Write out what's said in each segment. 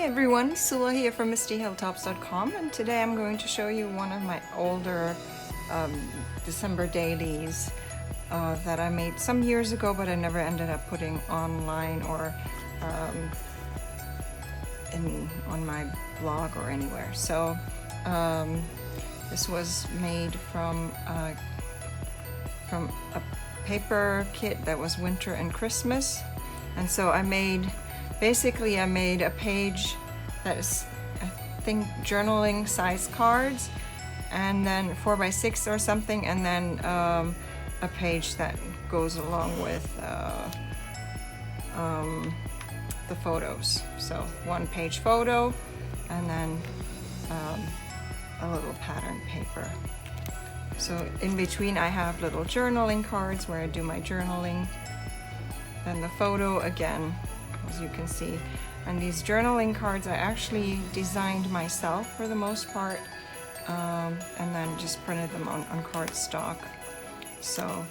everyone, Sula here from MistyHilltops.com, and today I'm going to show you one of my older December dailies that I made some years ago, but I never ended up putting online or on my blog or anywhere. So this was made from a paper kit that was winter and Christmas, and so I made a page that is, I think, journaling size cards, and then 4x6 or something, and then a page that goes along with the photos. So one page photo, and then a little pattern paper. So in between I have little journaling cards where I do my journaling, then the photo again, as you can see. And these journaling cards I actually designed myself for the most part, and then just printed them on cardstock. So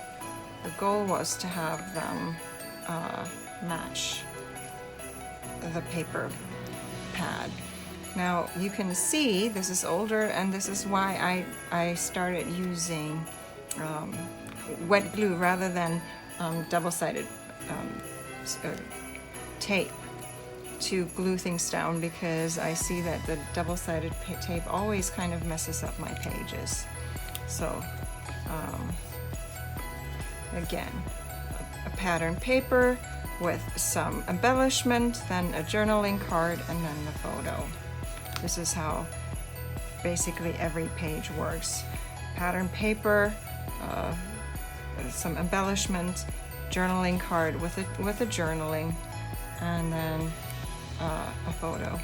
the goal was to have them match the paper pad. Now you can see this is older, and this is why I started using wet glue rather than double-sided tape to glue things down, because I see that the double-sided tape always kind of messes up my pages. So again, a pattern paper with some embellishment, then a journaling card, and then the photo. This is how basically every page works. Pattern paper, some embellishment, journaling card with a journaling, and then a photo.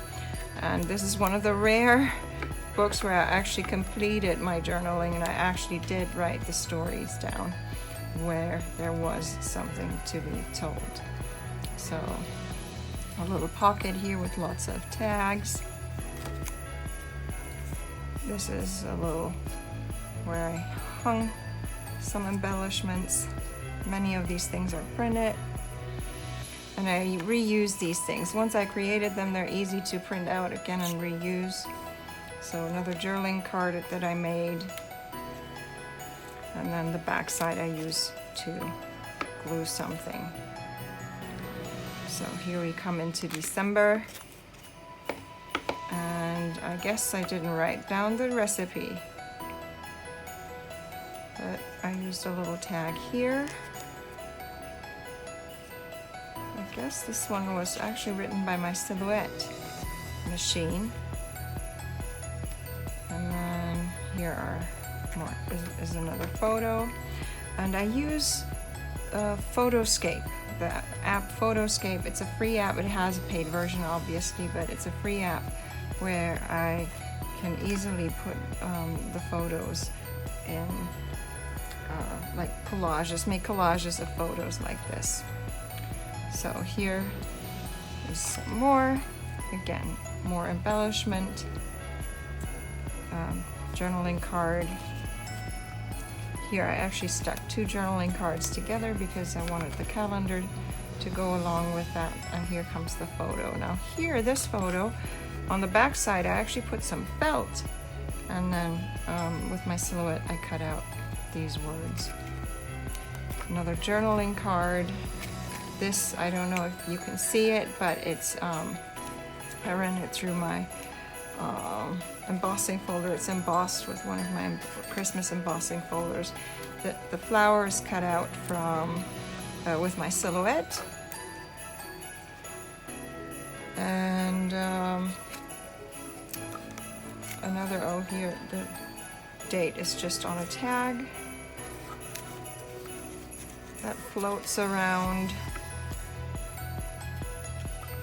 And this is one of the rare books where I actually completed my journaling, and I actually did write the stories down where there was something to be told. So a little pocket here with lots of tags. This is a little where I hung some embellishments. Many of these things are printed, and I reuse these things. Once I created them, they're easy to print out again and reuse. So another journaling card that I made, and then the back side I use to glue something. So here we come into December, and I guess I didn't write down the recipe, but I used a little tag here. I guess this one was actually written by my Silhouette machine. And then here are more, is another photo. And I use Photoscape, the app Photoscape. It's a free app. It has a paid version obviously, but it's a free app where I can easily put the photos in like collages, make collages of photos like this. So here is some more, again, more embellishment, journaling card. Here I actually stuck two journaling cards together because I wanted the calendar to go along with that, and here comes the photo. Now here, this photo, on the back side I actually put some felt, and then with my Silhouette I cut out these words. Another journaling card. This, I don't know if you can see it, but it's I ran it through my embossing folder. It's embossed with one of my Christmas embossing folders. The flower is cut out from with my Silhouette, and another, oh here, the date is just on a tag that floats around.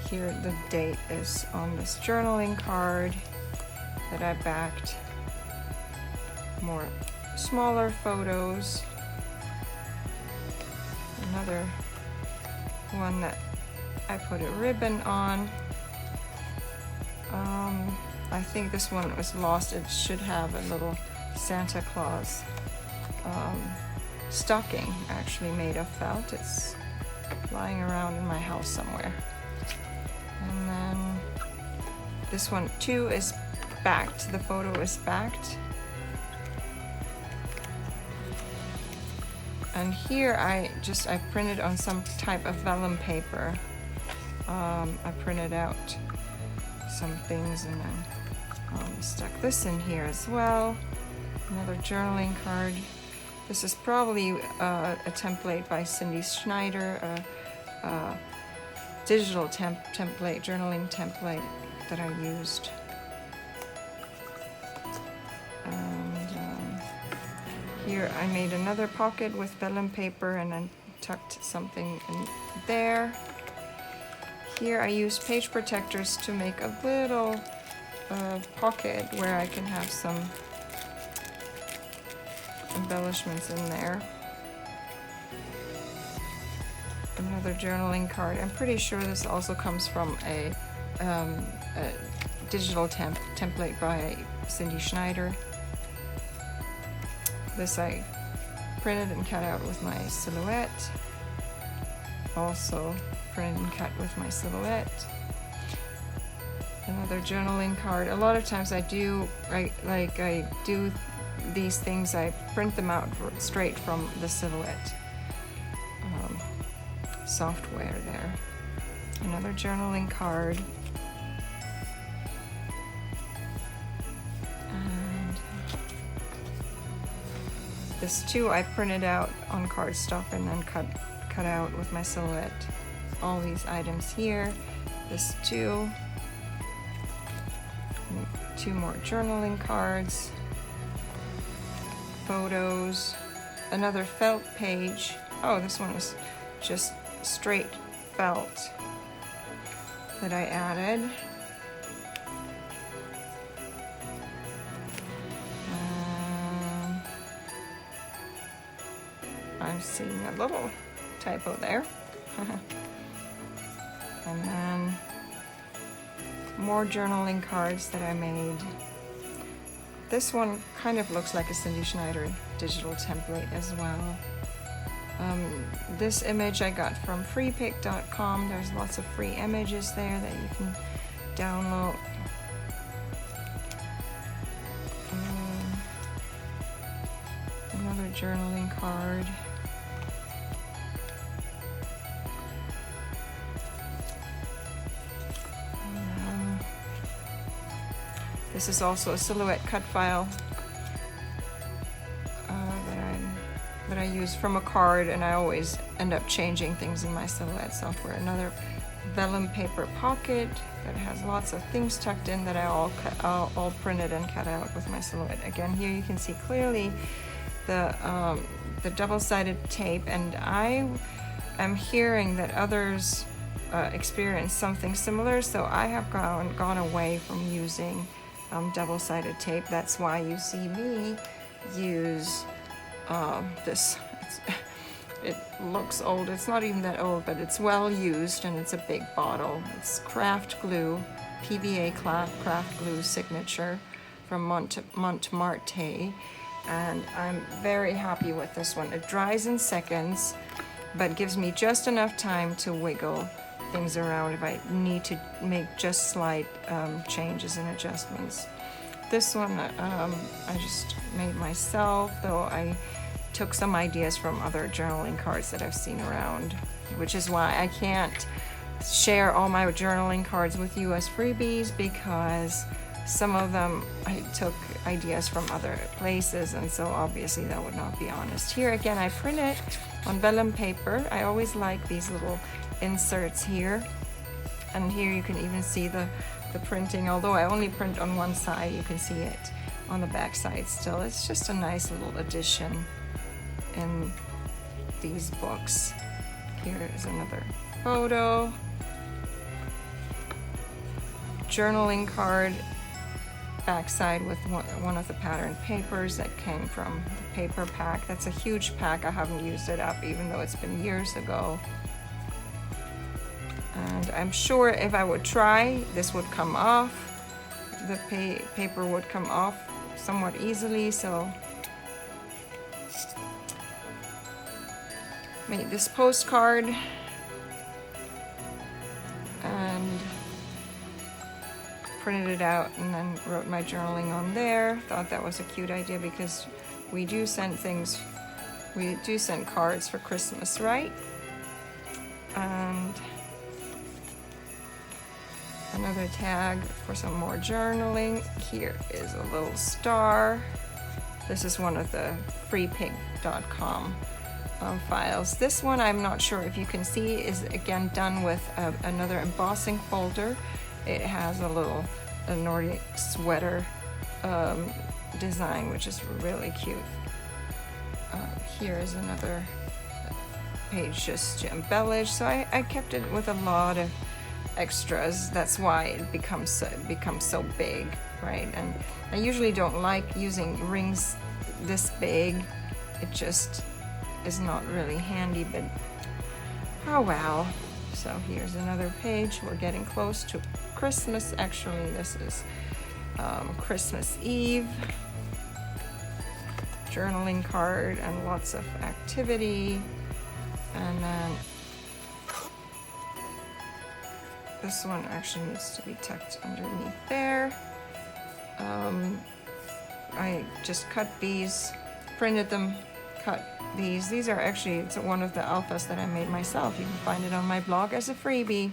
Here the date is on this journaling card that I backed. More smaller photos. Another one that I put a ribbon on. I think this one was lost. It should have a little Santa Claus stocking, actually made of felt. It's lying around in my house somewhere. And then This one too is backed. The photo is backed. And here I printed on some type of vellum paper. I printed out some things and then stuck this in here as well. Another journaling card. This is probably a template by Cindy Schneider, a digital template, journaling template that I used. And here I made another pocket with vellum paper and then tucked something in there. Here I used page protectors to make a little pocket where I can have some embellishments in there. Another journaling card. I'm pretty sure this also comes from a digital template by Cindy Schneider. This I printed and cut out with my silhouette. Also printed and cut with my silhouette. Another journaling card. A lot of times I do these things, I print them out straight from the silhouette software there. Another journaling card. And this too I printed out on cardstock and then cut out with my silhouette. All these items here. This too. 2 more journaling cards. Photos. Another felt page. Oh, this one is just straight felt that I added. I'm seeing a little typo there. And then more journaling cards that I made. This one kind of looks like a Cindy Schneider digital template as well. This image I got from freepik.com. There's lots of free images there that you can download. Another journaling card. This is also a silhouette cut file that I use from a card, and I always end up changing things in my silhouette software. Another vellum paper pocket that has lots of things tucked in that I all printed and cut out with my silhouette. Again, here you can see clearly the double-sided tape, and I am hearing that others experience something similar, so I have gone away from using double-sided tape. That's why you see me use this. It looks old. It's not even that old, but it's well used, and it's a big bottle. It's craft glue, PVA craft glue signature from Montmartre, and I'm very happy with this one. It dries in seconds, but gives me just enough time to wiggle things around if I need to make just slight changes and adjustments. This one I just made myself, though I took some ideas from other journaling cards that I've seen around, which is why I can't share all my journaling cards with you as freebies, because some of them I took ideas from other places, and so obviously that would not be honest. Here again, I print it on vellum paper. I always like these little inserts here, and here you can even see the printing. Although I only print on one side, you can see it on the back side still. It's just a nice little addition in these books. Here is another photo. Journaling card, backside with one of the patterned papers that came from the paper pack. That's a huge pack. I haven't used it up, even though it's been years ago. And I'm sure if I would try, this would come off. The paper would come off somewhat easily, so made this postcard. And printed it out and then wrote my journaling on there. Thought that was a cute idea because we do send cards for Christmas, right? And another tag for some more journaling. Here is a little star. This is one of the freepig.com files. This one, I'm not sure if you can see, is again done with another embossing folder. It has a Nordic sweater design, which is really cute. Here is another page just to embellish. So I kept it with a lot of extras. That's why it becomes so big, right? And I usually don't like using rings this big. It just is not really handy, but oh well. So here's another page. We're getting close to Christmas. Actually, this is Christmas Eve. Journaling card and lots of activity. And then this one actually needs to be tucked underneath there. I just cut these, printed them, cut these. These are actually, it's one of the alphas that I made myself. You can find it on my blog as a freebie,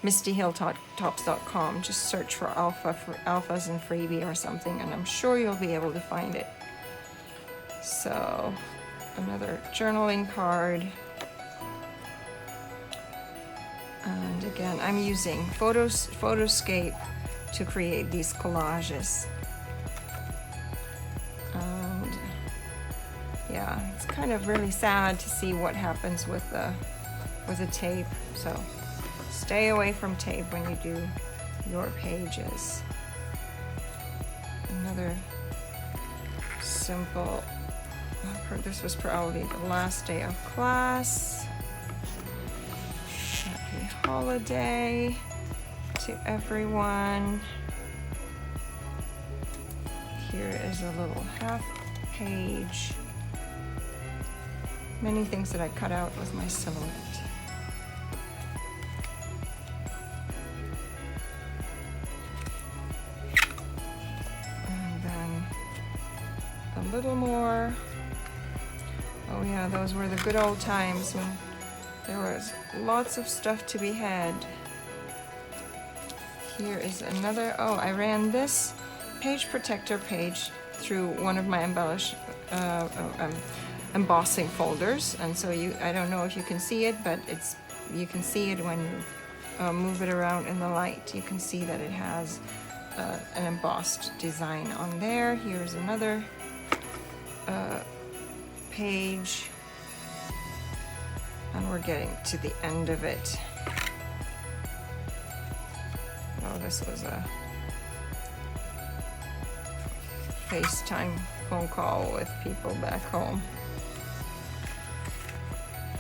mistyhilltops.com. Just search for alphas and freebie or something, and I'm sure you'll be able to find it. So another journaling card. And again, I'm using Photoscape to create these collages. And yeah, it's kind of really sad to see what happens with the tape. So stay away from tape when you do your pages. Another simple, this was probably the last day of class. Happy holiday to everyone. Here is a little half page. Many things that I cut out with my silhouette. And then a little more. Oh yeah, those were the good old times when there was lots of stuff to be had. Here is another, I ran this page protector page through one of my embossing folders, and so I don't know if you can see it, but you can see it when you move it around in the light. You can see that it has an embossed design on there. Here's another page, and we're getting to the end of it. Oh, this was a FaceTime phone call with people back home.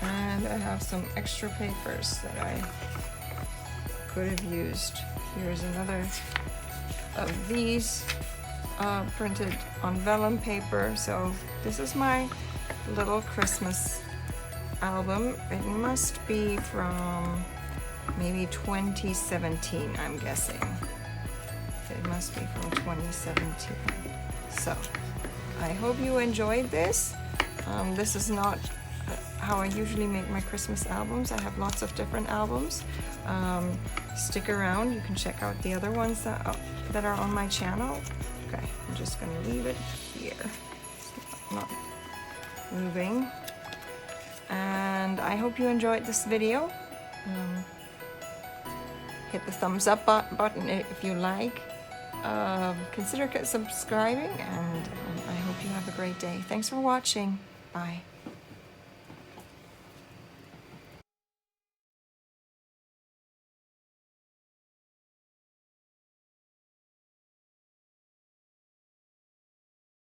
And I have some extra papers that I could have used. Here's another of these printed on vellum paper. So this is my little Christmas album. It must be from maybe 2017, I'm guessing. It must be from 2017. So I hope you enjoyed this. This is not how I usually make my Christmas albums. I have lots of different albums. Stick around, you can check out the other ones that are on my channel. Okay, I'm just gonna leave it here. It's not moving. And I hope you enjoyed this video. Hit the thumbs up button if you like. Consider subscribing, and I hope you have a great day. Thanks for watching. Bye.